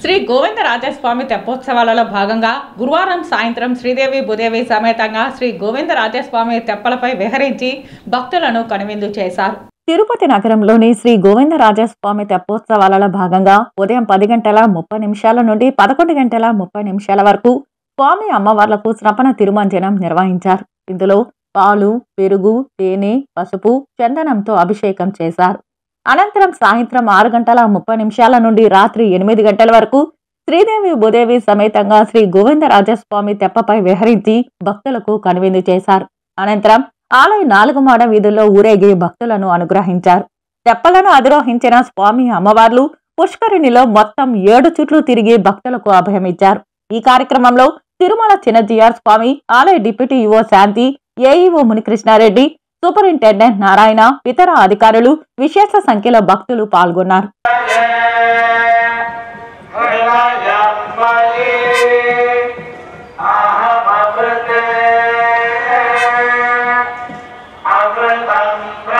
శ్రీ గోవిందరాజస్వామి తెప్పోత్సవాలలో భాగంగా గురువారం సాయంత్రం శ్రీదేవి భూదేవి సమేతంగా శ్రీ గోవిందరాజస్వామి తెప్పలపై విహరించి భక్తులను కనువిందు చేశారు. తిరుపతి నగరంలోని శ్రీ గోవిందరాజస్వామి తెప్పోత్సవాలలో భాగంగా ఉదయం 10:30 నుండి 11:30 వరకు స్వామి అమ్మవార్లకు స్నపన తిరుమంజనం నిర్వహించారు. ఇందులో పాలు, పెరుగు, తేనె, పసుపు, చందనంతో అభిషేకం చేశారు. అనంతరం సాయంత్రం 6:30 నుండి రాత్రి 8 గంటల వరకు శ్రీదేవి భూదేవి సమేతంగా శ్రీ గోవిందరాజస్వామి తెప్పపై విహరించి భక్తులకు కనువిందు చేశారు. అనంతరం ఆలయ 4 మాడ వీధుల్లో ఊరేగి భక్తులను అనుగ్రహించారు. తెప్పలను అధిరోహించిన స్వామి అమ్మవార్లు పుష్కరిణిలో మొత్తం 7 చుట్లు తిరిగి భక్తులకు అభయమిచ్చారు. ఈ కార్యక్రమంలో తిరుమల చిన్నజీఆర్ స్వామి, ఆలయ డిప్యూటీ ఈవో శాంతి, ఏఈఓ మునికృష్ణారెడ్డి, సూపరింటెండెంట్ నారాయణ, ఇతర అధికారులు, విశేష సంఖ్యలో భక్తులు పాల్గొన్నారు.